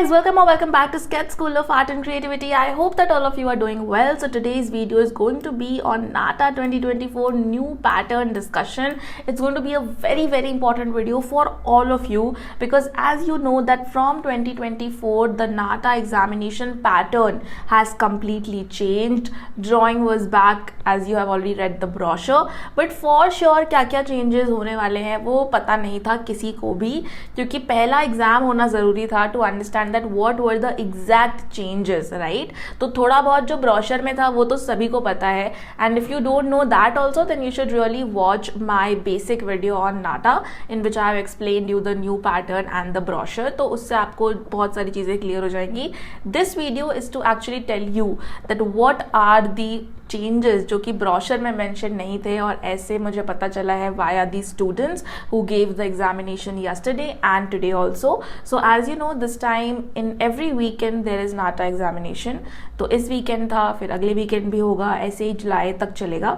guys, welcome or welcome back to Sketch School of Art and Creativity. I hope that all of you are doing well. So today's video is going to be on NATA 2024 new pattern discussion. It's going to be a very important video for all of you because as you know that from 2024 the NATA examination pattern has completely changed. Drawing was back as you have already read the brochure, but for sure क्या changes होने वाले हैं वो पता नहीं था किसी को भी, क्योंकि पहला एग्जाम होना ज़रूरी था to understand that what were the exact changes, right. तो थोड़ा बहुत जो ब्रोशर में था वो तो सभी को पता है, and if you don't know that also then you should really watch my basic video on NATA in which I have explained you the new pattern and the brochure. तो उससे आपको बहुत सारी चीज़ें क्लियर हो जाएंगी. This video is to actually tell you that what are the changes जो कि ब्रोशर में मेंशन नहीं थे, और ऐसे मुझे पता चला है via the students who gave the examination yesterday and today also. So as you know this time in every weekend there is NATA examination. तो इस वीकेंड था, फिर अगले वीकेंड भी होगा, ऐसे ही जुलाई तक चलेगा.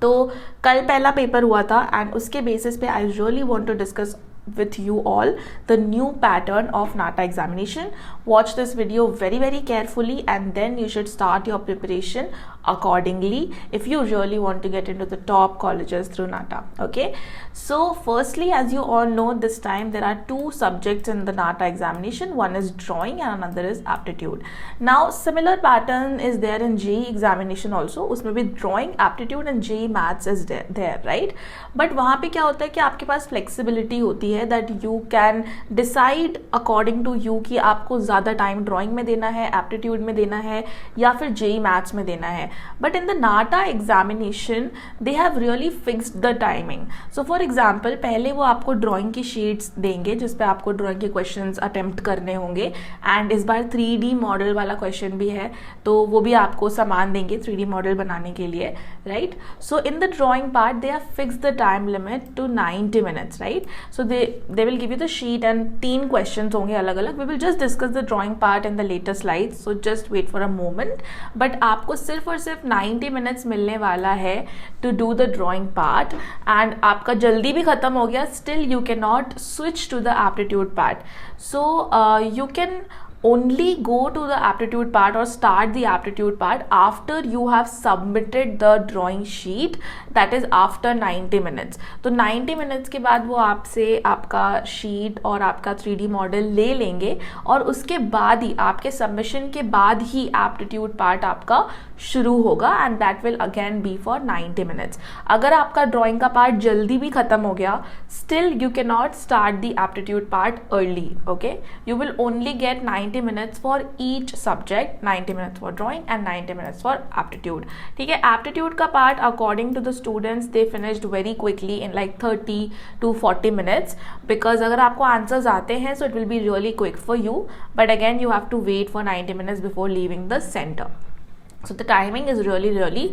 तो कल पहला पेपर हुआ था एंड उसके बेसिस पे I really want to discuss with you all the new pattern of NATA examination. Watch this video very carefully and then you should start your preparation accordingly if you really want to get into the top colleges through NATA. Okay, so firstly, as you all know, this time there are two subjects in the NATA examination. One is drawing and another is aptitude. Now similar pattern is there in JEE examination also. उसमें भी drawing, aptitude and JEE maths is there, right? But वहाँ पे क्या होता है कि आपके पास flexibility होती है that you can decide according to you कि आपको ज़्यादा टाइम ड्राइंग में देना है, एप्टीट्यूड में देना है या फिर जेई मैथ्स में देना है. But in the NATA examination they have really fixed the timing. So for example पहले वो आपको ड्राइंग की शीट्स देंगे जिसपे आपको ड्राइंग के क्वेश्चंस अटेम्प्ट करने होंगे, एंड इस बार 3D मॉडल वाला क्वेश्चन भी है तो वो भी आपको सामान देंगे 3D मॉडल बनाने के लिए, right. So in the drawing part they have fixed the time limit to 90 minutes, right. So they will give you the sheet and 3 questions होंगे अलग अलग. We will just discuss the drawing part in the later slides, so just wait for a moment. But आपको सिर्फ और सिर्फ 90 minutes मिलने वाला है to do the drawing part, and आपका जल्दी भी खत्म हो गया, still you cannot switch to the aptitude part. So you can only go to the aptitude part or start the aptitude part after you have submitted the drawing sheet, that is after 90 minutes. तो 90 minutes के बाद वो आपसे आपका sheet और आपका 3D model ले लेंगे और उसके बाद ही आपके सबमिशन के बाद ही एप्टीट्यूड पार्ट आपका शुरू होगा, and that will again be for 90 minutes. अगर आपका ड्राइंग का पार्ट जल्दी भी खत्म हो गया, still you can not start the aptitude part early. Okay, you will only get 90 minutes for each subject, 90 minutes for drawing and 90 minutes for aptitude. ठीक है, aptitude का part according to the students they finished very quickly in like 30 to 40 minutes because अगर आपको answers आते हैं so it will be really quick for you, but again you have to wait for 90 minutes before leaving the center. So the timing is really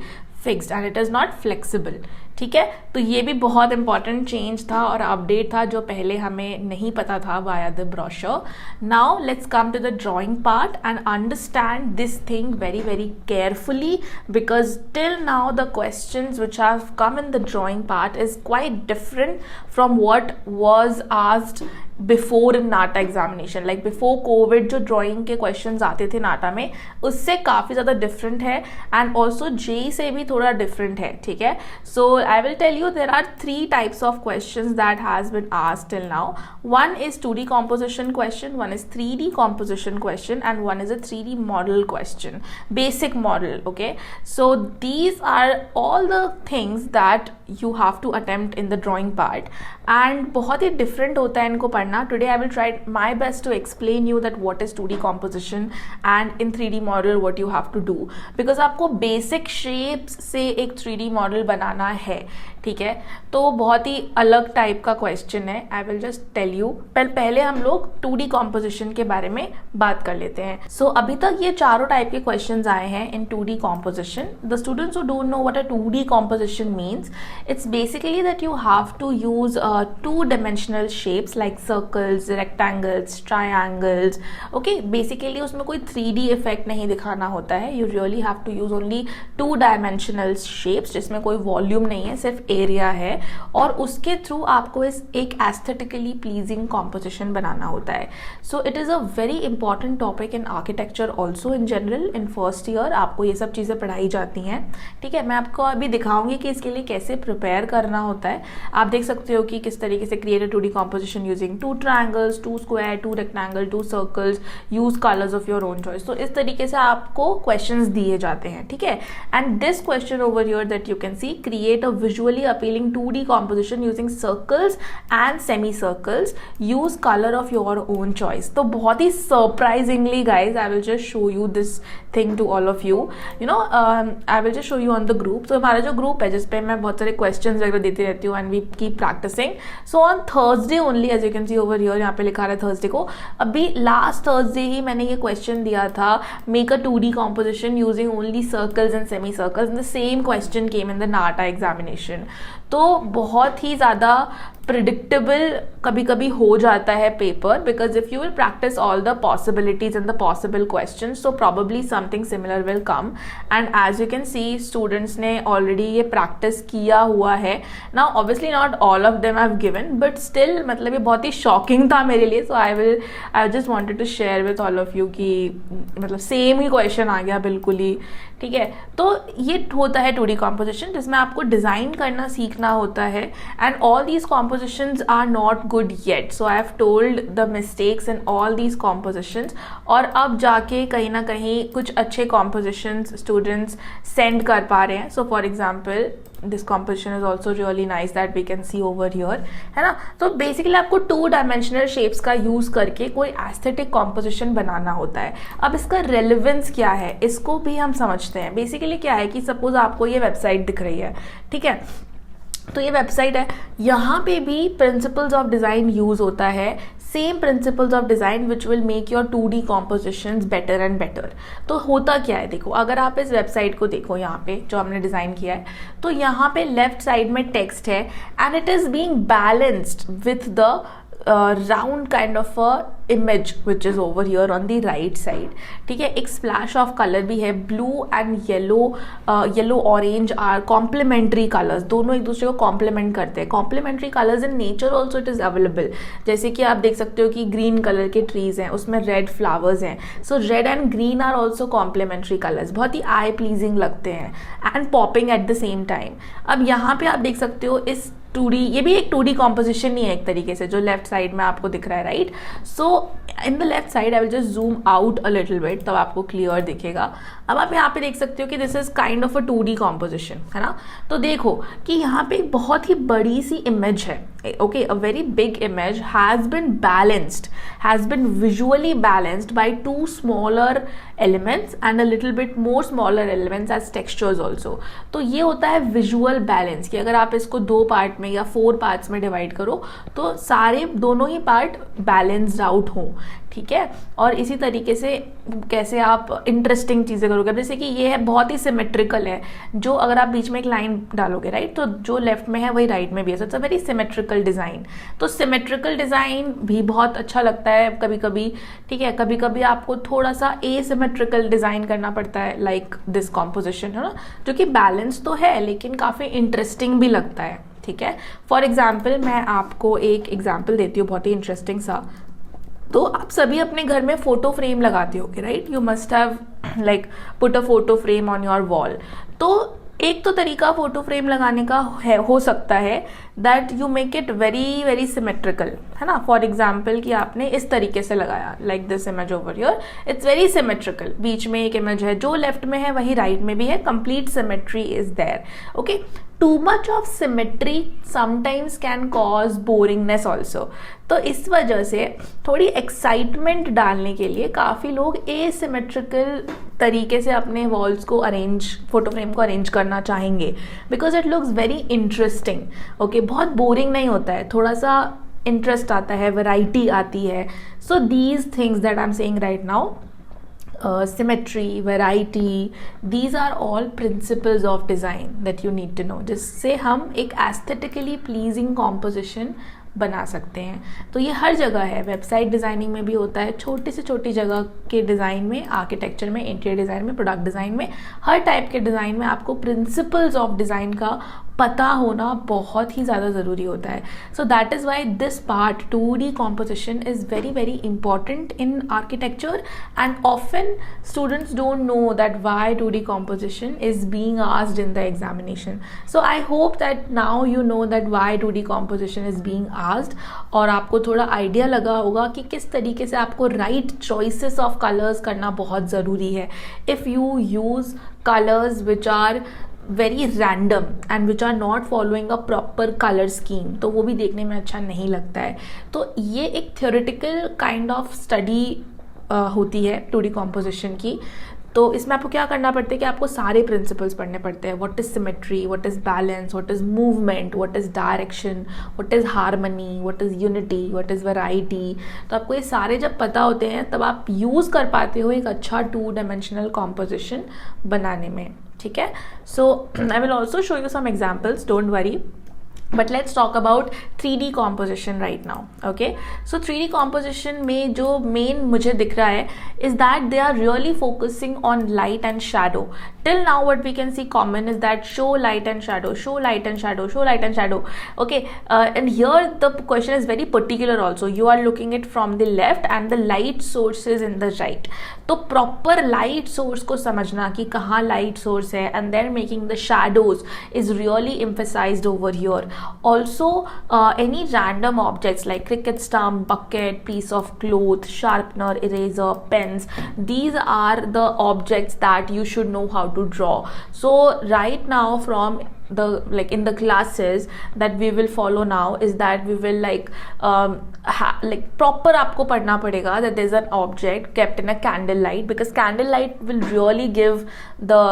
fixed and it is not flexible. ठीक है, तो ये भी बहुत important change था और update था जो पहले हमें नहीं पता था via the brochure. Now let's come to the drawing part and understand this thing very carefully because till now the questions which have come in the drawing part is quite different from what was asked before in NATA examination. Like before Covid जो drawing के questions आते थे नाटा में उससे काफ़ी ज़्यादा different है, and also JEE से भी थोड़ा डिफरेंट है. ठीक है, so I will tell you there are 3 types of questions that has been asked till now. One is 2D composition question, one is 3D composition question, and one is a 3D model question, basic model. Okay, so these are all the things that you have to attempt in the drawing part, and बहुत ही different होता है इनको पढ़ना. Today I will try my best to explain you that what is 2D composition and in 3D model what you have to do, because आपको basic shapes से एक 3D model बनाना है. ठीक है, तो बहुत ही अलग टाइप का क्वेश्चन है. I will just tell you, पहले हम लोग 2D कॉम्पोजिशन के बारे में बात कर लेते हैं. सो अभी तक ये चारों टाइप के क्वेश्चंस आए हैं इन 2D composition. The students who don't know what a 2D composition means, It's basically that you have to use two-dimensional shapes like circles, rectangles, triangles. Okay, basically उसमें कोई 3D इफेक्ट नहीं दिखाना होता है. You really have to use only two-dimensional shapes जिसमें कोई volume नहीं है, सिर्फ एरिया है, और उसके थ्रू आपको एक एस्थेटिकली प्लीजिंग कॉम्पोजिशन बनाना होता है. So it is a very important topic in architecture also. In general in first year आपको ये सब चीज़ें पढ़ाई जाती हैं. ठीक है, मैं आपको अभी दिखाऊंगी कि इसके लिए कैसे प्रिपेयर करना होता है. आप देख सकते हो कि किस तरीके से create a 2D composition using 2 triangles, 2 square, 2 rectangle, 2 circles, use colours of your own choice. तो इस तरीके से आपको क्वेश्चंस दिए जाते हैं. ठीक है, and this question over here that you can see, create a visually appealing 2D composition using circles and semi circles, use colour of your own choice. तो बहुत ही surprisingly guys I will just show you this thing to all of you. You know I will just show you on the group. तो हमारा जो group है जिसपे मैं बहुत सारे क्वेश्चंस वगैरह देती रहती हूँ and we keep practicing. So on Thursday only, as you can see over here, यहाँ पे लिखा रहा है थर्सडे को. अभी लास्ट थर्सडे ही मैंने ये क्वेश्चन दिया था, make a 2D composition using only circles and semi circles. The same question came in the NATA examination. तो बहुत ही ज़्यादा प्रिडिक्टेबल कभी कभी हो जाता है paper, because if you will practice all the possibilities and the possible question, so probably something similar will come. And as you can see students ने already ये प्रैक्टिस किया हुआ है. Now obviously not all of them have given, but still मतलब ये बहुत ही shocking था मेरे लिए. So I just wanted to share with all of you कि मतलब सेम ही क्वेश्चन आ गया बिल्कुल ही. ठीक है, तो ये होता है 2D कॉम्पोजिशन जिसमें आपको डिज़ाइन करना सीखना होता है. And all these compositions are not good yet, so I have told the mistakes in all these compositions. और अब जाके कहीं ना कहीं कुछ अच्छे compositions students send कर पा रहे हैं. So for example this composition is also really nice that we can see over here, है ना. तो बेसिकली आपको 2-dimensional shapes का यूज करके कोई एस्थेटिक composition बनाना होता है. अब इसका रेलिवेंस क्या है इसको भी हम समझते हैं. बेसिकली क्या है कि सपोज आपको ये वेबसाइट दिख रही है. ठीक है, तो ये वेबसाइट है, यहाँ पे भी प्रिंसिपल्स ऑफ डिज़ाइन यूज़ होता है. Same principles of design which will make your 2D compositions better and better. तो होता क्या है, देखो अगर आप इस वेबसाइट को देखो, यहाँ पे जो हमने डिज़ाइन किया है, तो यहाँ पे लेफ्ट साइड में टेक्स्ट है and it is being balanced with the round kind of a image which is over here on the right side. ठीक है, एक स्प्लैश ऑफ कलर भी है. Blue and yellow orange are complementary colours, दोनों एक दूसरे को कॉम्प्लीमेंट करते हैं. Complementary colours in nature also it is available. जैसे कि आप देख सकते हो कि ग्रीन कलर के ट्रीज हैं, उसमें रेड फ्लावर्स हैं. So red and green are also complementary colours, बहुत ही आई प्लीजिंग लगते हैं and popping at the same time. अब यहाँ पे आप देख सकते हो इस 2D, ये भी एक 2D कॉम्पोजिशन ही है एक तरीके से, जो लेफ्ट साइड में आपको दिख रहा है, right. So in the left side I will just zoom out a little bit, तब आपको क्लियर दिखेगा. अब आप यहाँ पे देख सकते हो कि this is kind of a 2D composition, है ना. तो देखो कि यहाँ पे एक बहुत ही बड़ी सी इमेज है. Okay, a very big image has been visually balanced by 2 smaller elements and a little bit more smaller elements as textures also. तो ये होता है visual balance, कि अगर आप इसको 2 पार्ट में या 4 पार्ट्स में डिवाइड करो तो सारे दोनों ही पार्ट बैलेंस्ड आउट हों. ठीक है, और इसी तरीके से कैसे आप इंटरेस्टिंग चीज़ें करोगे. जैसे कि ये है बहुत ही सिमेट्रिकल है, जो अगर आप बीच में एक लाइन डालोगे, राइट, तो जो लेफ्ट में है वही राइट में भी है. So it's a very symmetrical design. तो सिमेट्रिकल डिज़ाइन भी बहुत अच्छा लगता है कभी कभी. ठीक है, कभी कभी आपको थोड़ा सा एसिमेट्रिकल डिज़ाइन करना पड़ता है, लाइक दिस कॉम्पोजिशन, है ना, जो कि बैलेंस तो है लेकिन काफ़ी इंटरेस्टिंग भी लगता है. ठीक है, फॉर एग्जाम्पल मैं आपको एक एग्जाम्पल देती हूँ बहुत ही इंटरेस्टिंग सा. तो आप सभी अपने घर में फोटो फ्रेम लगाते होगे, right. You must have like put a photo frame on your wall. तो एक तो तरीका फोटो फ्रेम लगाने का हो सकता है that you make it very very symmetrical, है ना. फॉर एग्जाम्पल कि आपने इस तरीके से लगाया, like this image over here, it's very symmetrical. बीच में एक इमेज है, जो लेफ्ट में है वही राइट में भी है, complete symmetry is there. Okay, too much of symmetry sometimes can cause boringness also. तो इस वजह से थोड़ी एक्साइटमेंट डालने के लिए काफ़ी लोग एसिमेट्रिकल तरीके से अपने वॉल्स को फोटो फ्रेम को अरेंज करना चाहेंगे, because it looks very interesting. Okay, बहुत बोरिंग नहीं होता है, थोड़ा सा इंटरेस्ट आता है, वैरायटी आती है. So these things that I am saying right now symmetry, variety, these are all principles of design that you need to know, जिससे हम एक aesthetically pleasing composition बना सकते हैं. तो ये हर जगह है, वेबसाइट डिज़ाइनिंग में भी होता है, छोटी से छोटी जगह के डिज़ाइन में, आर्किटेक्चर में, इंटीरियर डिज़ाइन में, प्रोडक्ट डिज़ाइन में, हर टाइप के डिज़ाइन में आपको प्रिंसिपल्स ऑफ डिज़ाइन का पता होना बहुत ही ज़्यादा ज़रूरी होता है. So that is why this part 2D composition is very very important in architecture, and often students don't know that why 2D composition is being asked in the examination. So I hope that now you know that why 2D composition is being asked, और आपको थोड़ा idea लगा होगा कि किस तरीके से आपको राइट चॉइसेस ऑफ कलर्स करना बहुत ज़रूरी है. If you use colours which are very random and which are not following a proper colour scheme, तो वो भी देखने में अच्छा नहीं लगता है. तो ये एक थ्योरेटिकल काइंड ऑफ स्टडी होती है 2D कॉम्पोजिशन की. तो इसमें आपको क्या करना पड़ता है कि आपको सारे प्रिंसिपल्स पढ़ने पड़ते हैं. What is symmetry, what is balance, what is movement, what is direction, what is harmony, what is unity, what is variety. तो आपको ये सारे जब पता होते हैं तब आप यूज़ कर पाते हो एक अच्छा 2-dimensional कॉम्पोजिशन बनाने में. ठीक है. So I will also show you some examples, don't worry. But let's talk about 3D composition right now. Okay, so 3D composition में जो main मुझे दिख रहा है is that they are really focusing on light and shadow. Till now what we can see common is that show light and shadow, show light and shadow, show light and shadow. Okay, and here the question is very particular also. You are looking it from the left and the light source is in the right. तो proper light source को समझना कि कहाँ light source है, and then making the shadows is really emphasized over here. Also any random objects like cricket stump, bucket, piece of cloth, sharpener, eraser, pens, these are the objects that you should know how to draw. So right now from the like in the classes that we will follow now is that we will like proper आपको पढ़ना पड़ेगा that there is an object kept in a candle light, because candle light will really give the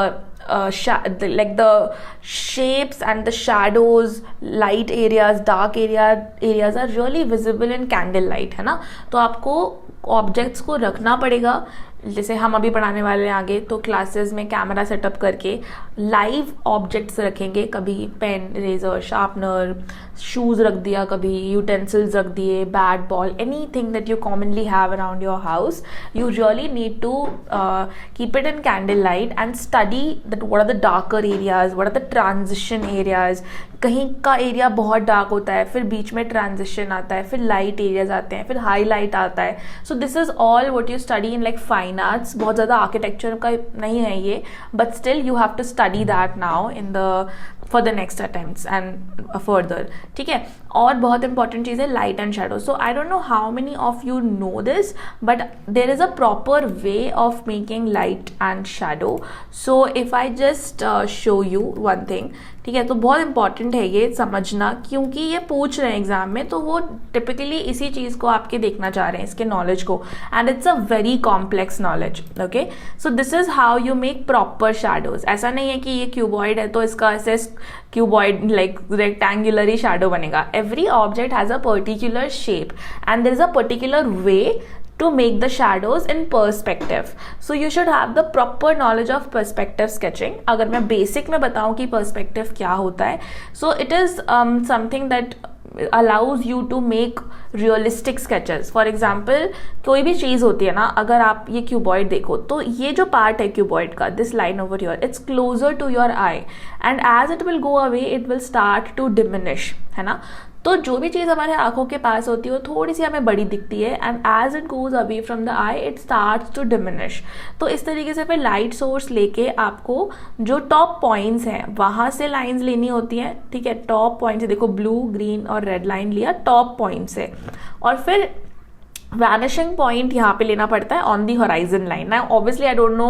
like the shapes and the shadows, light areas, dark areas are really visible in candle light, है ना. तो आपको objects को रखना पड़ेगा. जैसे हम अभी पढ़ाने वाले हैं आगे, तो क्लासेस में कैमरा सेटअप करके लाइव ऑब्जेक्ट्स रखेंगे. कभी पेन, इरेजर, शार्पनर, शूज़ रख दिया, कभी यूटेंसिल्स रख दिए, bat, ball, anything that you commonly have around your house. You really need to keep it in candle light and study that what are the darker areas, what are the transition areas. कहीं का area बहुत dark होता है, फिर बीच में transition आता है, फिर लाइट एरियाज आते हैं, फिर हाईलाइट आता है. So this is all what you study in like fine arts. बहुत ज़्यादा आर्किटेक्चर का नहीं है ये, but still you have to study that now in the for the next attempts and further. ठीक है. और बहुत इंपॉर्टेंट चीज़ है light and shadow. So I don't know how many of you know this, but there is a proper way of making light and shadow. So if I just show you one thing, ठीक है, तो बहुत important है ये समझना, क्योंकि ये पूछ रहे हैं एग्जाम में, तो वो टिपिकली इसी चीज़ को आपके देखना चाह रहे हैं, इसके नॉलेज को, and it's a very complex knowledge. Okay, so this is how you make proper shadows. ऐसा नहीं है कि ये क्यूबॉइड है तो इसका ऐसे क्यूबॉइड लाइक रेक्टेंगुलर ही शैडो बनेगा. Every object has a particular shape and there is a particular way to make the shadows in perspective. So you should have the proper knowledge of perspective sketching. अगर मैं basic में बताऊँ कि perspective क्या होता है, so it is something that allows you to make realistic sketches. For example, कोई भी चीज़ होती है ना, अगर आप ये क्यूबॉइड देखो तो ये जो पार्ट है क्यूबॉइड का, this line over here, it's closer to your eye and as it will go away it will start to diminish, है ना. तो जो भी चीज़ हमारे आंखों के पास होती है वो थोड़ी सी हमें बड़ी दिखती है, and as it goes away from the eye it starts to diminish. तो इस तरीके से फिर लाइट सोर्स लेके आपको जो टॉप पॉइंट्स हैं वहाँ से लाइंस लेनी होती हैं. ठीक है, टॉप पॉइंट से देखो, ब्लू, ग्रीन और रेड लाइन लिया टॉप पॉइंट से, और फिर वैनिशिंग पॉइंट यहाँ पे लेना पड़ता है on the horizon line. Now obviously I don't know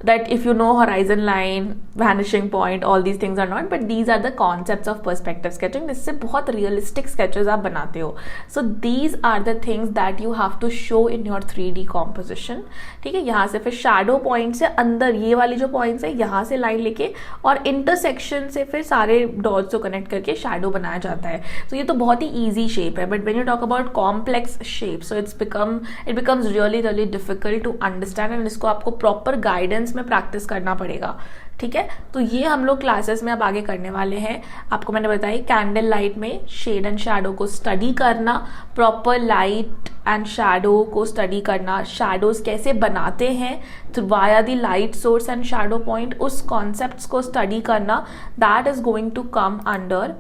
that if you know horizon line, vanishing point, all these things are not, but these are the concepts of perspective sketching. जिससे बहुत realistic sketches आप बनाते हो. So these are the things that you have to show in your 3D composition. ठीक है, यहाँ से फिर शैडो पॉइंट से अंदर ये वाली जो पॉइंट्स है यहाँ से लाइन लेके और इंटरसेक्शन से फिर सारे डॉट्स को कनेक्ट करके शैडो बनाया जाता है. तो ये तो बहुत ही ईजी शेप है, but when you talk about complex shape, so it's it becomes really really difficult to understand and इसको आपको प्रॉपर गाइडेंस में प्रैक्टिस करना पड़ेगा, ठीक है। तो ये हम लोग क्लासेस में अब आगे करने वाले हैं। आपको मैंने बताई कैंडल लाइट में शेड एंड शैडो को स्टडी करना, प्रॉपर लाइट एंड शैडो को स्टडी करना, शैडोज कैसे बनाते हैं via the light source and shadow point, उस कॉन्सेप्ट्स को स्टडी करना, that is going to come under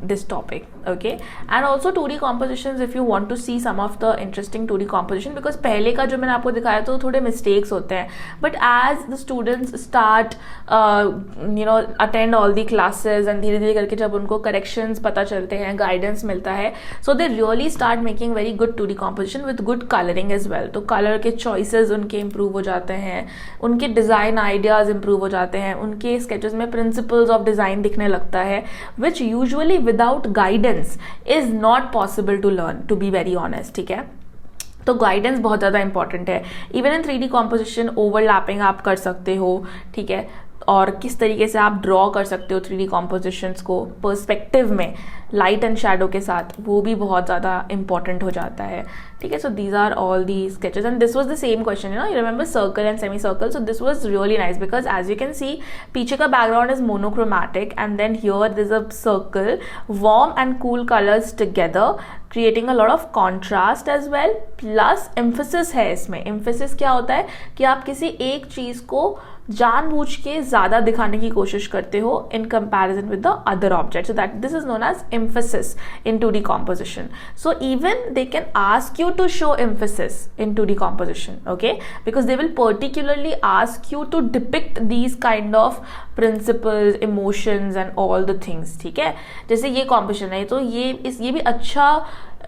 this topic, okay। and also 2D compositions if you want to see some of the interesting 2D composition, because पहले का जो मैंने आपको दिखाया तो थोड़े mistakes होते हैं, but as the students start attend all the classes and धीरे धीरे करके जब उनको corrections पता चलते हैं, guidance मिलता है, so they really start making very good 2D composition with good coloring as well। तो color के choices उनके improve हो जाते हैं, उनके design ideas improve हो जाते हैं, उनके sketches में principles of design दिखने लगता है, which usually without guidance is not possible to learn, to be very honest, ठीक है। तो गाइडेंस बहुत ज़्यादा इंपॉर्टेंट है। Even in 3D composition overlapping आप कर सकते हो, ठीक है, और किस तरीके से आप ड्रॉ कर सकते हो 3D कॉम्पोजिशंस को पर्सपेक्टिव में लाइट एंड शैडो के साथ, वो भी बहुत ज़्यादा इंपॉर्टेंट हो जाता है, ठीक है। So these are all the sketches and this was the same question, you remember circle and semi circle. So this was really nice because as you can see पीछे का background is monochromatic and then here this a circle, warm and cool colours together creating a lot of contrast as well, plus emphasis है इसमें। Emphasis क्या होता है कि आप किसी एक चीज़ को जानबूझ के ज़्यादा दिखाने की कोशिश करते हो in comparison with the other object, so that this is known as emphasis in 2D composition. So even they can ask you to show emphasis in 2D composition, okay, because they will particularly ask you to depict these kind of principles, emotions and all the things, ठीक है। जैसे ये composition है तो ये भी अच्छा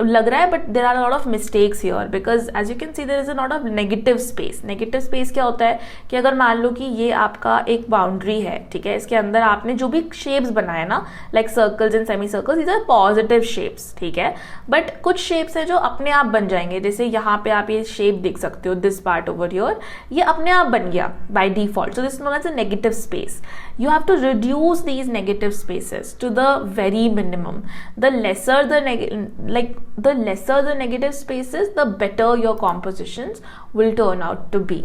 लग रहा है, but there are lot of mistakes here because as you can see there is a lot of negative space. Negative space क्या होता है कि अगर मान लो कि ये आपका एक बाउंड्री है, ठीक है, इसके अंदर आपने जो भी शेप्स बनाए ना, like circles and semi circles, these are positive shapes, ठीक है, बट कुछ शेप्स है जो अपने आप बन जाएंगे। जैसे यहाँ पे आप ये शेप देख सकते हो, दिस पार्ट ओवर हियर, ये अपने आप बन गया by default, so this known as a negative space. You have to reduce these negative spaces to the very minimum. The lesser the negative spaces, the better your compositions will turn out to be.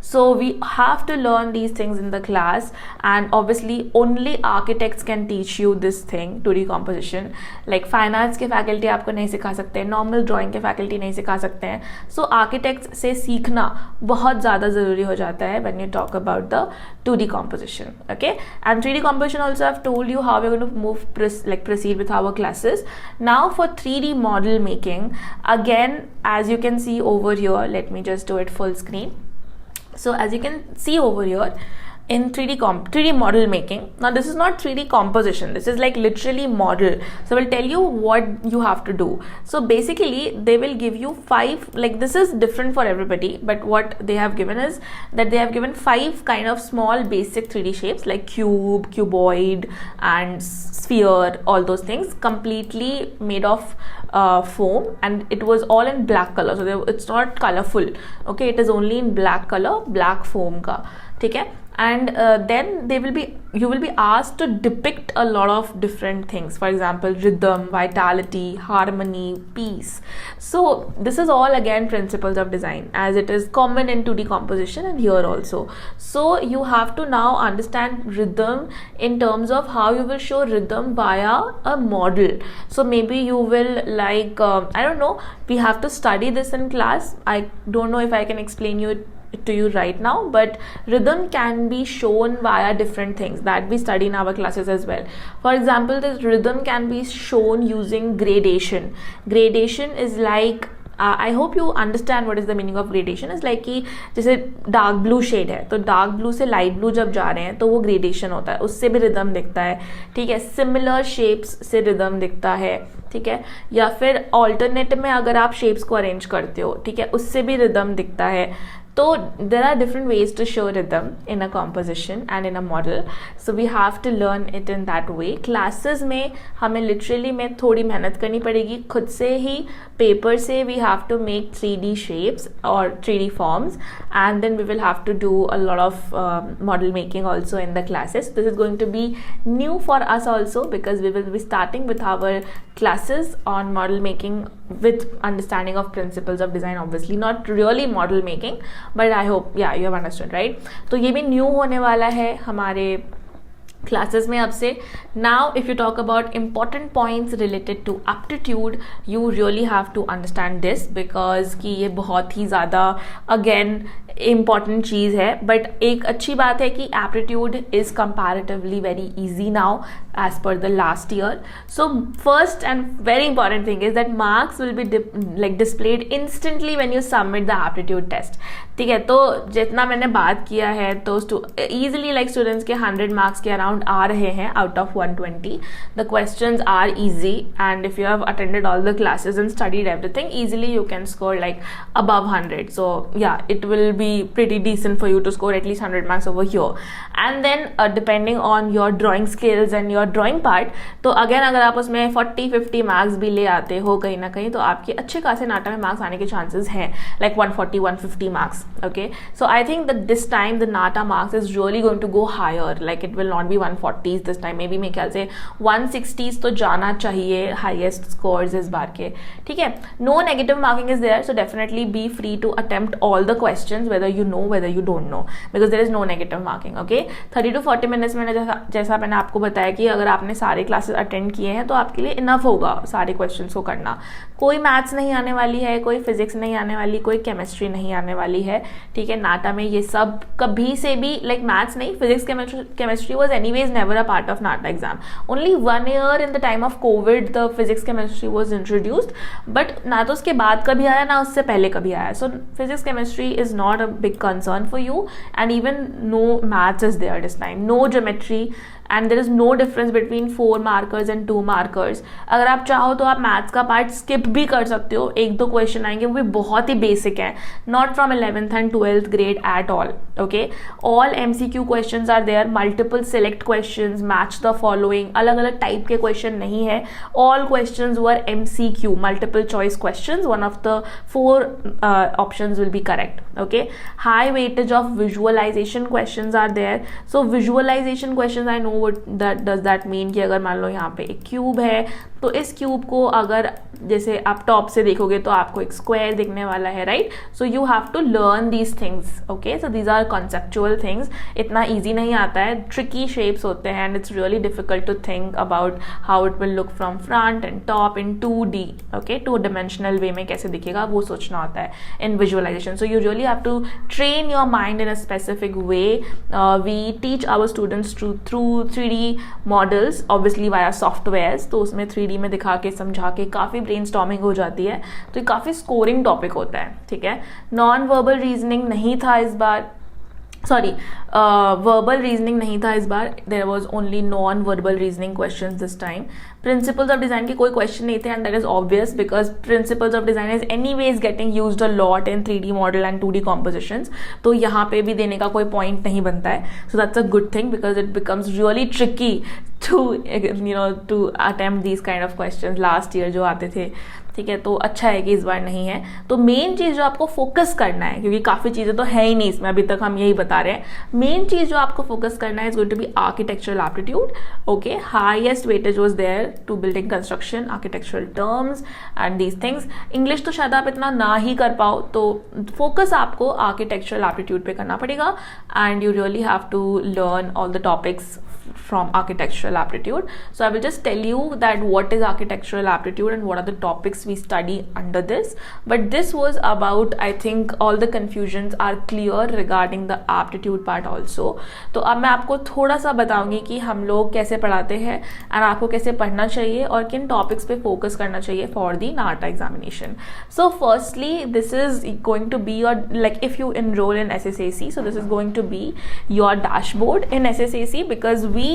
So we have to learn these things in the class, and obviously only architects can teach you this thing, 2D composition. Like finance के faculty आपको नहीं सिखा सकते, normal drawing के faculty नहीं सिखा सकते हैं, so architects से सीखना बहुत ज़्यादा ज़रूरी हो जाता है when you talk about the 2D composition, okay। And 3D composition also I've told you how we're going to proceed with our classes. Now for 3D model making, again as you can see over here, let me just do it full screen. So as you can see over here, in 3D model making, now this is not 3D composition, this is like literally model. So we'll tell you what you have to do. So basically they will give you 5, like this is different for everybody, but what they have given is that they have given 5 kind of small basic 3D shapes like cube, cuboid and sphere, all those things completely made of foam, and it was all in black color, so it's not colorful, okay, it is only in black color, black foam का, ठीक है। And then you will be asked to depict a lot of different things, for example rhythm, vitality, harmony, peace. So this is all again principles of design as it is common in 2D composition and here also. So you have to now understand rhythm in terms of how you will show rhythm via a model. So maybe you will like I don't know, we have to study this in class. I don't know if I can explain to you right now, but rhythm can be shown via different things that we study in our classes as well. For example, this rhythm can be shown using gradation. Gradation is like I hope you understand what is the meaning of gradation. is like कि जैसे dark blue shade है तो dark blue से light blue जब जा रहे हैं तो वो ग्रेडेशन होता है, उससे भी रिदम दिखता है, ठीक है। सिमिलर शेप्स से रिदम दिखता है, ठीक है, या फिर ऑल्टरनेट में अगर आप शेप्स को अरेंज करते हो, ठीक है, उससे भी रिदम दिखता है। तो there are different ways to show rhythm in a composition and in a model, so we have to learn it in that way. Classes में हमें literally में थोड़ी मेहनत करनी पड़ेगी, खुद से ही पेपर से we have to make 3D shapes or 3D forms, and then we will have to do a lot of model making also in the classes. This is going to be new for us also, because we will be starting with our classes on model making with understanding of principles of design, obviously not really model making, but I hope yeah you have understood, right? तो ये भी new होने वाला है हमारे classes में अब से. Now if you talk about important points related to aptitude, you really have to understand this, because कि ये बहुत ही ज़्यादा अगेन इम्पॉर्टेंट चीज़ है. बट एक अच्छी बात है कि aptitude is comparatively very easy now as per the last year. So first and very important thing is that marks will be like displayed instantly when you submit the aptitude test. ठीक है, तो जितना मैंने बात किया है तो easily like students के 100 मार्क्स के अराउंड आ रहे हैं out of 120. The questions are easy, and if you have attended all the classes and studied everything, easily you can score like above 100. So yeah, it will be pretty decent for you to score at least 100 marks over here. And then depending on your drawing skills and your drawing part, तो again अगर आप उसमें 40-50 marks भी ले आते हो कहीं ना कहीं, तो आपके अच्छे खासे नाटा में मार्क्स आने के चांसेस हैं, like 140-150 marks. Okay, so I think that this time the NATA marks is really going to go higher, like it will not be 140s this time, maybe मेरे ख्याल से 160s तो जाना चाहिए highest scores इस बार के. ठीक है, no negative marking is there, so definitely be free to attempt all the questions whether you know whether you don't know, because there is no negative marking. Okay, 30 to 40 minutes मैंने जैसा मैंने आपको बताया कि अगर आपने सारे क्लासेस अटेंड किए हैं तो आपके लिए इनफ होगा सारे क्वेश्चंस को करना. कोई मैथ्स नहीं आने वाली है, कोई फिजिक्स नहीं आने वाली, कोई केमिस्ट्री नहीं आने वाली है. ठीक है, नाटा में ये सब कभी से भी लाइक मैथ्स नहीं, physics chemistry was anyways never a part of NATA exam. Only 1 year in the time of Covid the physics chemistry was introduced, but ना तो उसके बाद कभी आया ना उससे पहले कभी आया. So physics chemistry is not a big concern for you, and even no maths is there this time, no geometry, and there is no difference between 4 markers and 2 markers. अगर आप चाहो तो आप मैथ्स का पार्ट स्किप भी कर सकते हो, 1-2 क्वेश्चन आएंगे वो भी बहुत ही बेसिक है, not from 11th and 12th grade at all. Okay, all MCQ questions are there, multiple select questions, match the following, अलग अलग टाइप के क्वेश्चन नहीं है. All questions were MCQ, multiple choice questions, one of the 4 options will be correct. Okay, high weightage of visualisation questions are there. So visualisation questions I know what that does that mean कि अगर मान लो यहाँ पे एक cube है, तो इस cube को अगर जैसे आप टॉप से देखोगे तो आपको एक स्क्वायर दिखने वाला है, right? So you have to learn these things. Okay, so these are conceptual things. इतना ईजी नहीं आता है, ट्रिकी शेप्स होते हैं, and it's really difficult to think about how it will look from front and top in 2D. Okay, 2 dimensional way में कैसे दिखेगा वो सोचना होता है in visualisation. So you really have to train your mind in a specific way. We teach our students through 3D models, obviously via softwares, तो उसमें 3D में दिखा के समझा के काफ़ी ब्रेनस्टॉर्मिंग हो जाती है, तो ये काफ़ी स्कोरिंग टॉपिक होता है. ठीक है, नॉन वर्बल रीजनिंग नहीं था इस बार, सॉरी वर्बल रीजनिंग नहीं था इस बार, there was only non verbal reasoning question this time. Principles of design के कोई क्वेश्चन नहीं थे, and that is obvious because principles of design is anyways getting used a lot in 3D model and 2D compositions, तो यहाँ पे भी देने का कोई पॉइंट नहीं बनता है. So that's a good thing because it becomes really tricky to attempt these kind of questions. Last year जो आते थे, ठीक है, तो अच्छा है कि इस बार नहीं है. तो मेन चीज़ जो आपको फोकस करना है, क्योंकि काफ़ी चीज़ें तो है ही नहीं इसमें, अभी तक हम यही बता रहे हैं, मेन चीज़ जो आपको फोकस करना है is going to be architectural aptitude. Okay, highest weightage was there to building construction, architectural terms and these things. English तो शायद आप इतना ना ही कर पाओ, तो फोकस आपको आर्किटेक्चरल एप्टीट्यूड पे करना पड़ेगा, and you really have to learn all the topics from architectural aptitude. So I will just tell you that what is architectural aptitude and what are the topics we study under this. But this was about, I think all the confusions are clear regarding the aptitude part also. तो अब मैं आपको थोड़ा सा बताऊंगी कि हम लोग कैसे पढ़ाते हैं and आपको कैसे पढ़ना चाहिए और किन topics पे focus करना चाहिए for the NATA examination. So firstly, this is going to be your, like if you enroll in SSAC, so this is going to be your dashboard in SSAC, because we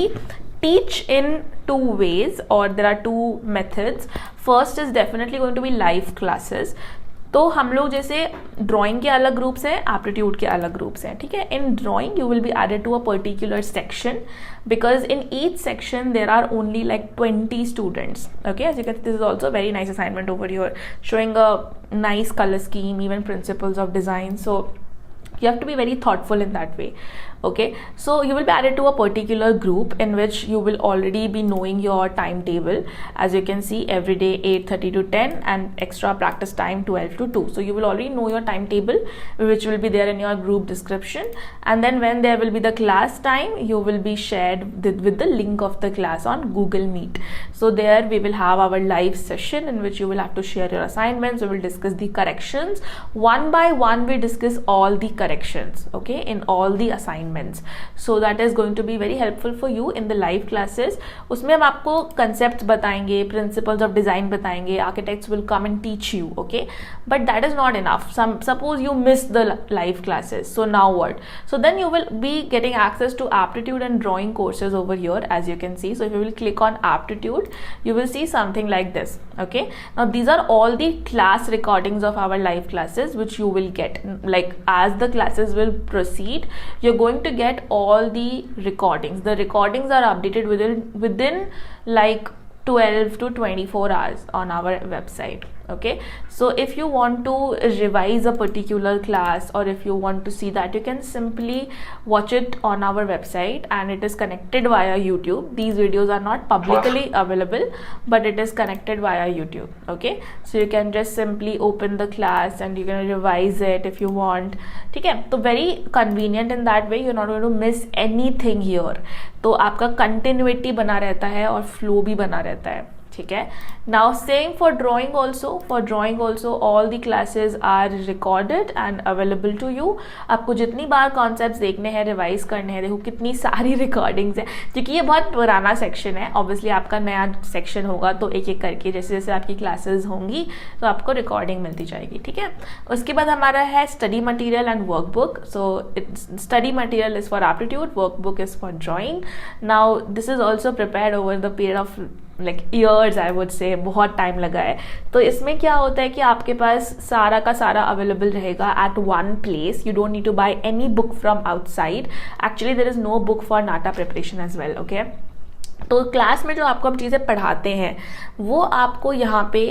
teach in 2 ways, or there are 2 methods. First is definitely going to be live classes. तो हम लोग जैसे drawing के अलग groups हैं, aptitude के अलग groups हैं, ठीक है. In drawing you will be added to a particular section because in each section there are only like 20 students. Okay, as you can see, this is also a very nice assignment over here, showing a nice color scheme, even principles of design. So you have to be very thoughtful in that way. Okay, so you will be added to a particular group in which you will already be knowing your timetable. As you can see, every day 8:30 to 10 and extra practice time 12 to 2. So you will already know your timetable, which will be there in your group description. And then when there will be the class time, you will be shared with the link of the class on Google Meet. So there we will have our live session in which you will have to share your assignments. We will discuss the corrections one by one. We discuss all the corrections, okay, in all the assignments. So that is going to be very helpful for you in the live classes. उसमें हम आपको concepts बताएंगे, principles of design बताएंगे, architects will come and teach you, okay, but that is not enough. Suppose you miss the live classes, so now what? So then you will be getting access to aptitude and drawing courses over here, as you can see. So if you will click on aptitude, you will see something like this, okay. Now these are all the class recordings of our live classes which you will get. Like as the classes will proceed, you're going to get all the recordings. The recordings are updated within like 12 to 24 hours on our website. Okay, so if you want to revise a particular class or if you want to see that, you can simply watch it on our website, and it is connected via YouTube. These videos are not publicly available, but it is connected via YouTube. Okay, so you can just simply open the class and you can revise it if you want. ठीक है, तो very convenient in that way. You're not going to miss anything here. तो आपका continuity बना रहता है और flow भी बना रहता है. ठीक है. Now same for drawing also. For drawing also all the classes are recorded and available to you. आपको जितनी बार concepts देखने हैं, रिवाइज करने हैं, देखो कितनी सारी recordings हैं, क्योंकि ये बहुत पुराना सेक्शन है. ऑब्वियसली आपका नया सेक्शन होगा तो एक एक करके जैसे जैसे आपकी क्लासेस होंगी तो आपको रिकॉर्डिंग मिलती जाएगी. ठीक है. उसके बाद हमारा है study material and workbook. So study material is for aptitude, workbook is for drawing. Now this is also prepared over the period of like years, I would say. बहुत टाइम लगा है. तो इसमें क्या होता है कि आपके पास सारा का सारा अवेलेबल रहेगा at one place. You don't need to buy any book from outside. Actually there is no book for NATA preparation as well. Okay, तो क्लास में जो आपको हम चीज़ें पढ़ाते हैं वो आपको यहाँ पे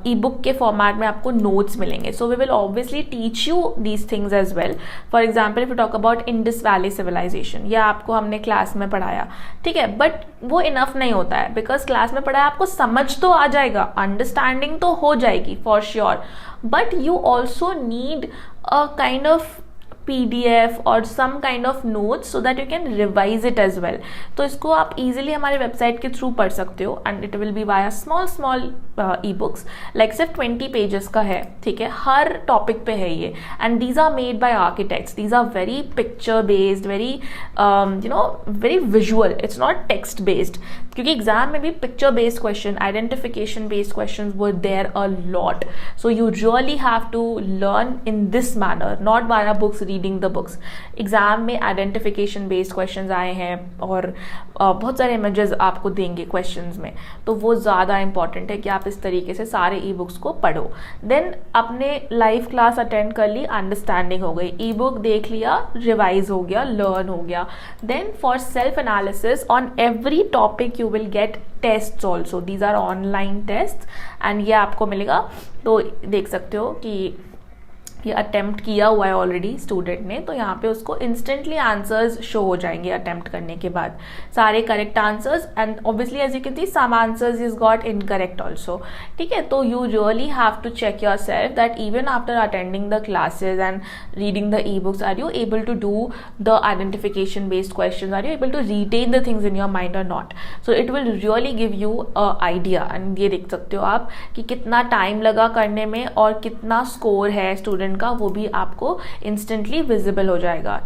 ई बुक के फॉर्मेट में आपको नोट्स मिलेंगे. So we will obviously teach you these things as well. For example if you talk about Indus valley civilisation, या आपको हमने क्लास में पढ़ाया, ठीक है, बट वो इनफ नहीं होता है. बिकॉज क्लास में पढ़ाया आपको समझ तो आ जाएगा, अंडरस्टैंडिंग तो हो जाएगी for sure, but you also need a kind of PDF और some kind of notes so that you can revise it as well. तो इसको आप easily हमारे वेबसाइट के थ्रू पढ़ सकते हो, and it will be via small e-books. like सिर्फ 20 pages का है, ठीक है, हर टॉपिक पे है ये, and these are made by architects. These are very picture based, very very visual. It's not text based, क्योंकि एग्जाम में भी picture based question, identification based question were there a lot. So you really have to learn in this manner, not via books, reading the books. Exam में identification based questions आए हैं और बहुत सारे images आपको देंगे क्वेश्चंस में, तो वो ज़्यादा इंपॉर्टेंट है कि आप इस तरीके से सारे ई बुक्स को पढ़ो. देन अपने लाइव क्लास अटेंड कर ली, अंडरस्टैंडिंग हो गई, ई बुक देख लिया, रिवाइज हो गया, लर्न हो गया. Then for self analysis on every topic you will get tests also. These are online tests and ये आपको मिलेगा. तो देख सकते हो कि ये अटेम्प्ट किया हुआ है ऑलरेडी स्टूडेंट ने, तो यहाँ पे उसको इंस्टेंटली आंसर्स शो हो जाएंगे अटेम्प्ट करने के बाद, सारे correct answers. And obviously as you can see some answers is got incorrect also. ठीक है, तो you really have to check your self that even after attending the classes and reading the e books, are you able to do the identification based question, are you able to retain the things in your mind और not. So it will really give you a idea. And ये देख सकते हो आप कि कितना time लगा करने में और कितना स्कोर है स्टूडेंट का, वो भी आपको इंस्टेंटली विजिबल हो जाएगा.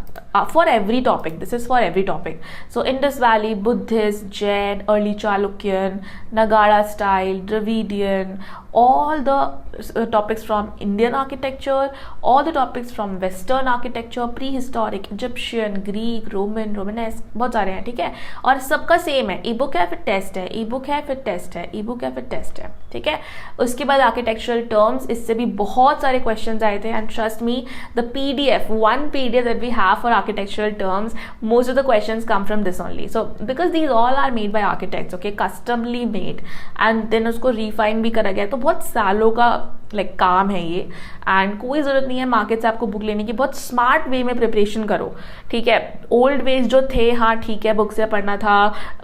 for every topic. This is for every topic. So Indus Valley, Buddhist, Jain, early Chalukyan, Nagara style, Dravidian, all the topics from Indian architecture, all the topics from Western architecture, prehistoric, Egyptian, Greek, Roman, Romanesque, बहुत सारे हैं, ठीक है. और सबका same है, ई book है फिर टेस्ट है, ई बुक है फिर टेस्ट है, ई बुक है फिर टेस्ट है, ठीक है. उसके बाद आर्किटेक्चरल टर्म्स, इससे भी बहुत सारे क्वेश्चंस आए थे. And trust me, the PDF, one PDF that we have for architectural terms, most of the questions come from this only. So because these all are made by architects, okay, customly made, and then उसको refine भी करा गया. तो बहुत सालों का काम है ये. एंड कोई ज़रूरत नहीं है मार्केट से आपको बुक लेने की. बहुत स्मार्ट वे में प्रिपरेशन करो, ठीक है. ओल्ड वेज जो थे, हाँ ठीक है, बुक से पढ़ना था,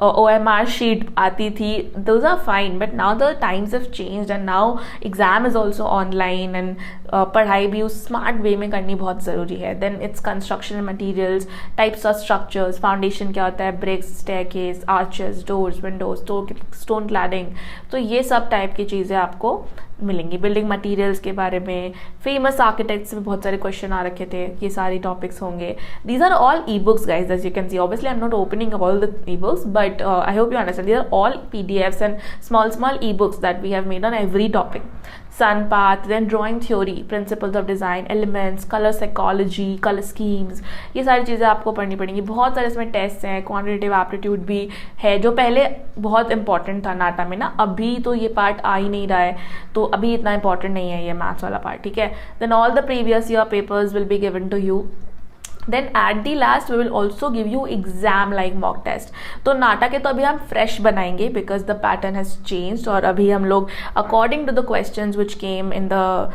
OMR शीट आती थी, those are fine. But now the times have changed and now exam is also online. And पढ़ाई भी उस स्मार्ट वे में करनी बहुत ज़रूरी है. Then it's construction materials, types of structures, foundation क्या होता है, bricks, staircase, arches, doors, windows, stone cladding. तो ये सब टाइप की चीज़ें आपको मिलेंगी. बिल्डिंग मटेरियल्स के बारे में, फेमस आर्किटेक्ट्स में बहुत सारे क्वेश्चन आ रखे थे, ये सारे टॉपिक्स होंगे. These are all e books guys, as you can see. Obviously I am not opening all the e books, but I hope you understand. These are all PDFs and small e books that we have made on every topic. Sun path, then drawing theory, principles of design, elements, color psychology, color schemes, ये सारी चीज़ें आपको पढ़नी पड़ेंगी. बहुत सारे इसमें test हैं. क्वांटिटेटिव एप्टीट्यूड भी है, जो पहले बहुत इंपॉर्टेंट था नाटा में ना. अभी तो ये पार्ट आ ही नहीं रहा है, तो अभी इतना इंपॉर्टेंट नहीं है ये मैथ्स वाला पार्ट, ठीक है. Then all the previous year papers will be given to you. Then at the last we will also give you exam like mock test. तो नाटा के तो अभी हम फ्रेश बनाएंगे because the pattern has changed, और अभी हम लोग according to the questions which came in the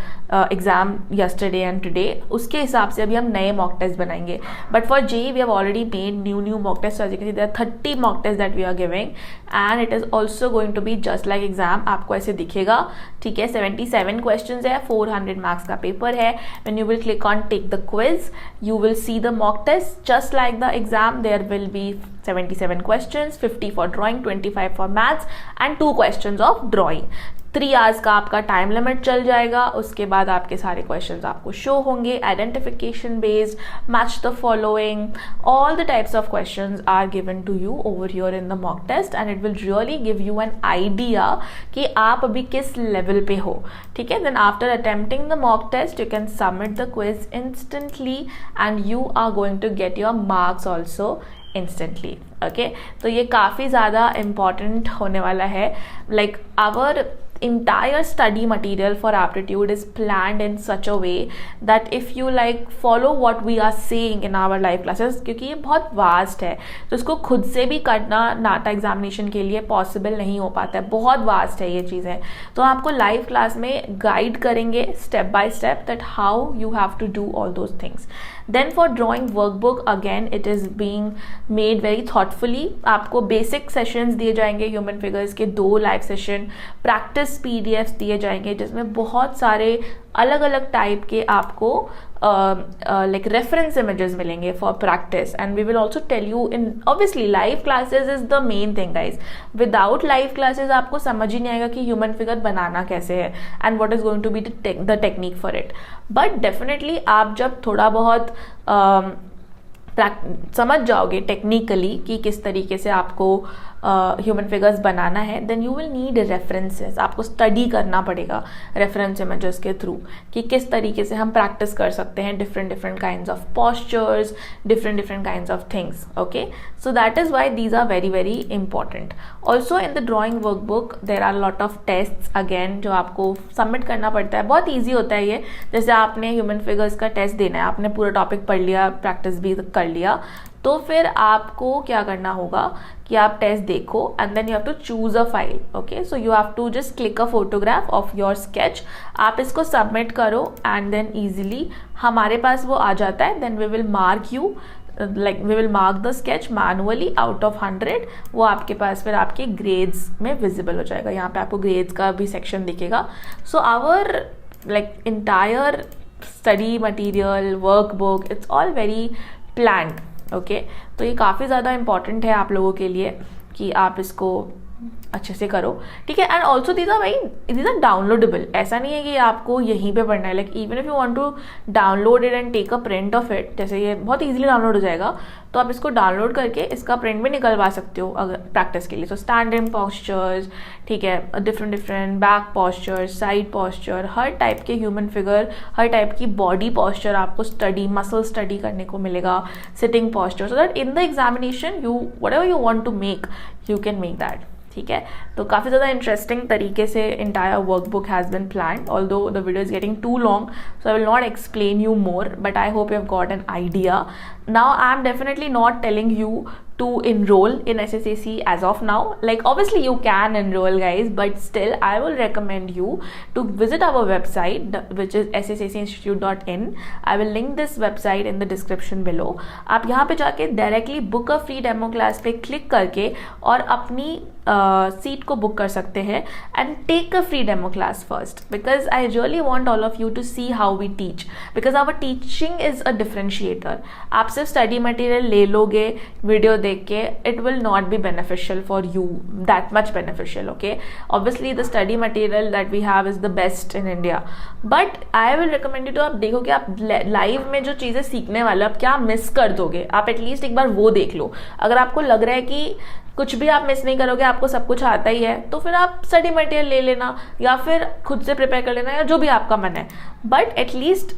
exam yesterday and today, उसके हिसाब से अभी हम नए मॉक टेस्ट बनाएंगे. But for JEE we have already made new mock test. As you can see there are 30 mock test that we are giving, and it is also going to be just like exam. आपको ऐसे दिखेगा, ठीक है. 77 questions है, 400 marks का paper है. When you will click on take the quiz, you will see the mock test just like the exam. There will be 77 questions, 50 for drawing, 25 for maths and 2 questions of drawing. 3 hours का आपका time limit चल जाएगा. उसके बाद आपके सारे questions आपको show होंगे. Identification based, match the following, all the types of questions are given to you over here in the mock test, and it will really give you an idea कि आप अभी किस लेवल पे हो, ठीक है. Then after attempting the mock test you can submit the quiz instantly and you are going to get your marks also instantly, okay. तो ये काफ़ी ज़्यादा इम्पॉर्टेंट होने वाला है. Like our entire study material for aptitude is planned in such a way that if you like follow what we are saying in our live classes, क्योंकि ये बहुत वास्ट है, तो इसको खुद से भी करना नाटा एग्जामिनेशन के लिए पॉसिबल नहीं हो पाता है. बहुत वास्ट है ये चीज़ें. तो आपको लाइव क्लास में गाइड करेंगे step by step that how you have to do all those things. Then for drawing workbook again it is being made very thoughtfully. आपको बेसिक सेशंस दिए जाएंगे, ह्यूमन फिगर्स के 2 लाइव सेशन, प्रैक्टिस PDFs दिए जाएंगे जिसमें बहुत सारे अलग अलग टाइप के आपको लाइक रेफरेंस इमेजेस मिलेंगे for practice. And we will also tell you in obviously live classes is the main thing guys. Without live classes आपको समझ ही नहीं आएगा कि ह्यूमन फिगर बनाना कैसे है and what is going to be the technique for it. But definitely आप जब थोड़ा बहुत समझ जाओगे टेक्निकली कि किस तरीके से आपको ह्यूमन फिगर्स बनाना है, then you will need references. आपको स्टडी करना पड़ेगा रेफरेंस इमेजेस के थ्रू कि किस तरीके से हम प्रैक्टिस कर सकते हैं different kinds of postures, different kinds of things, okay. So that is why these are very very important. Also in the drawing workbook there are lot of test again जो आपको सबमिट करना पड़ता है. बहुत easy होता है ये. जैसे आपने ह्यूमन फिगर्स का टेस्ट देना है, आपने पूरा टॉपिक पढ़ लिया, प्रैक्टिस भी कर लिया, तो फिर आपको क्या करना होगा कि आप टेस्ट देखो and then you have to choose a file, okay. So you have to just click a photograph of your sketch. आप इसको सबमिट करो एंड देन ईजिली हमारे पास वो आ जाता है. Then we will mark you, like we will mark the sketch manually out of 100. वो आपके पास फिर आपके ग्रेड्स में विजिबल हो जाएगा. यहाँ पे आपको ग्रेड्स का भी सेक्शन दिखेगा. So our like entire study material, workbook, it's all very planned, okay. तो ये काफ़ी ज़्यादा इम्पॉर्टेंट है आप लोगों के लिए कि आप इसको अच्छे से करो, ठीक है। And also these are downloadable, ऐसा नहीं है कि आपको यहीं पे पढ़ना है। Like even if you want to download it and take a print of it, जैसे ये बहुत इजीली डाउनलोड हो जाएगा, तो आप इसको डाउनलोड करके इसका प्रिंट भी निकलवा सकते हो अगर प्रैक्टिस के लिए। तो स्टैंडिंग पॉस्चर्स, ठीक है, different back postures, side posture, हर टाइप के ह्यूमन फिगर, हर टाइप की बॉडी पॉस्चर आपको मसल स्टडी करने को मिलेगा, sitting posture, so that in the examination you whatever you want to make you can make that, ठीक है। तो काफ़ी ज़्यादा इंटरेस्टिंग तरीके से entire workbook has been planned, although the video is getting too long, so I will not explain you more, but I hope you have got an idea. Now I am definitely not telling you to enroll in SSAC as of now. Like obviously you can enroll guys, but still I will recommend you to visit our website which is sssacinstitute.in. I will link this website in the description below. आप यहाँ पे जाके directly book a free demo class पे click करके और अपनी seat को book कर सकते हैं and take a free demo class first, because I really want all of you to see how we teach, because our teaching is a differentiator. आप सिर्फ स्टडी मटेरियल ले लोगे वीडियो देख के, it will not be beneficial for you that much beneficial. Okay, obviously the study material that we have is the best in India, but I will recommend you to, आप देखो कि आप live में जो चीज़ें सीखने वाले आप क्या मिस कर दोगे, आप एटलीस्ट एक बार वो देख लो. अगर आपको लग रहा है कि कुछ भी आप मिस नहीं करोगे, आपको सब कुछ आता ही है, तो फिर आप स्टडी मटेरियल ले लेना या फिर खुद से प्रिपेयर कर लेना या जो भी आपका मन है. बट एटलीस्ट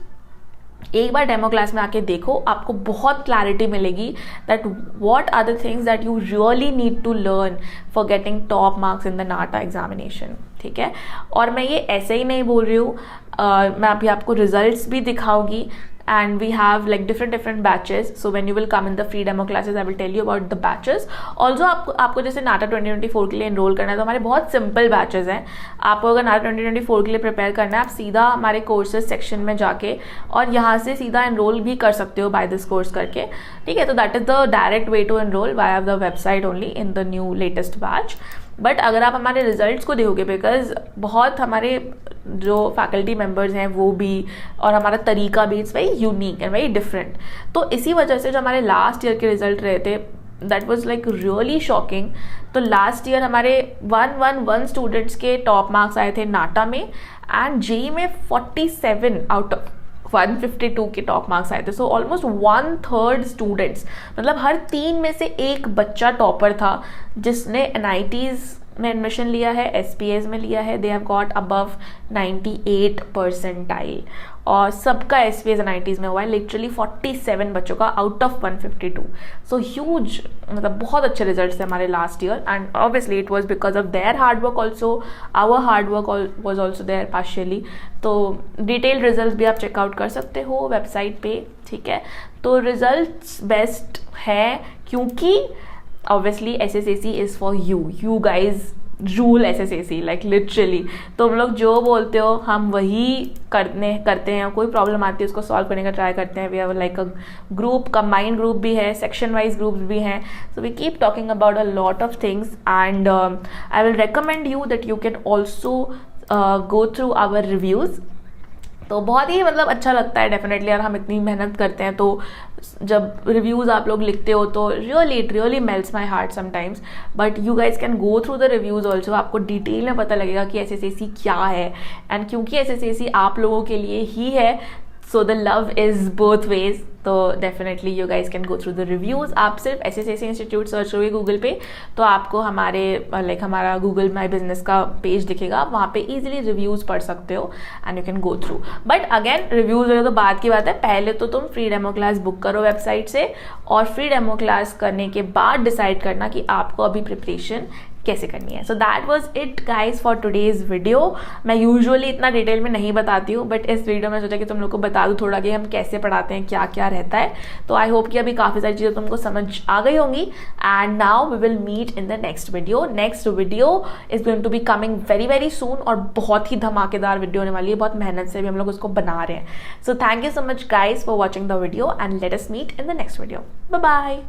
एक बार डेमो क्लास में आके देखो, आपको बहुत क्लैरिटी मिलेगी that what are the things that you really need to learn for getting top marks in the NATA examination. ठीक है, और मैं ये ऐसे ही नहीं बोल रही हूँ, मैं अभी आपको रिजल्ट्स भी दिखाऊंगी. And we have like different batches, so when you will come in the free demo classes I will tell you about the batches. Also आपको जैसे नाटा 2024 के लिए एनरोल करना है तो हमारे बहुत सिंपल बैचेस हैं. आपको अगर नाटा 2024 के लिए प्रिपेयर करना है, आप सीधा हमारे कोर्सेज सेक्शन में जाके और यहाँ से सीधा एनरोल भी कर सकते हो बाय दिस कोर्स करके. ठीक है, तो that is the direct way to enroll via the website only in the new latest batch. But अगर आप हमारे रिजल्ट्स को देखोगे, बिकॉज बहुत हमारे जो फैकल्टी मेंबर्स हैं वो भी और हमारा तरीका भी it's very unique and very different, तो इसी वजह से जो हमारे लास्ट ईयर के रिजल्ट रहे थे that was like really shocking. तो लास्ट ईयर हमारे 111 स्टूडेंट्स के टॉप मार्क्स आए थे नाटा में, एंड जेई में 47 आउट ऑफ 152 के टॉप मार्क्स आए थे. सो ऑलमोस्ट 1/3 स्टूडेंट्स, मतलब हर 3 में से एक बच्चा टॉपर था जिसने NITs में एडमिशन लिया है, SPAs में लिया है. They have got above 98 percentile और सबका SPAs NITs में हुआ है. लिटरली 47 बच्चों का आउट ऑफ 152. सो ह्यूज, मतलब बहुत अच्छे रिजल्ट्स थे हमारे last year, and obviously it was because of their hard work also. Our hard work was also there partially. तो डिटेल्ड रिजल्ट्स भी आप चेकआउट कर सकते हो वेबसाइट पे. ठीक है, तो रिजल्ट्स बेस्ट है क्योंकि obviously SSAC is for you guys rule SSAC like literally. तो हम लोग जो बोलते हो हम वही करते हैं. कोई प्रॉब्लम आती है उसको सॉल्व करने का ट्राई करते हैं. We have like a group, combined group भी है, सेक्शन वाइज ग्रुप्स भी हैं. So we keep talking about a lot of things, and I will recommend you that you can also go through our reviews. तो बहुत ही मतलब अच्छा लगता है डेफिनेटली यार, हम इतनी मेहनत करते हैं तो जब रिव्यूज़ आप लोग लिखते हो तो it really melts my heart sometimes. But you guys can go through the reviews also, आपको डिटेल में पता लगेगा कि SSAC क्या है. एंड क्योंकि SSAC आप लोगों के लिए ही है, so the love is both ways. तो definitely you guys can go through the reviews. आप सिर्फ SSAC इंस्टीट्यूट सर्च करोगे गूगल पे तो आपको हमारा गूगल माई बिजनेस का पेज दिखेगा, वहाँ पे इजीली रिव्यूज़ पढ़ सकते हो and you can go through. But again reviews तो बाद की बात है, पहले तो तुम फ्री डेमो क्लास बुक करो वेबसाइट से, और फ्री डेमो क्लास करने के बाद डिसाइड करना कि आपको अभी प्रिपरेशन कैसे करनी है. So that was it guys for today's video. मैं यूजुअली इतना डिटेल में नहीं बताती हूँ, बट इस वीडियो में सोचा कि तुम लोग को बता दूँ थोड़ा कि हम कैसे पढ़ाते हैं, क्या क्या रहता है. तो आई होप कि अभी काफ़ी सारी चीज़ें तुमको समझ आ गई होंगी. And now we will meet in the next video. Next video is going to be coming very very soon, और बहुत ही धमाकेदार वीडियो होने वाली है. बहुत मेहनत से भी हम लोग उसको बना रहे हैं. So thank you so much guys for watching the video, and let us meet in the next video. Bye bye.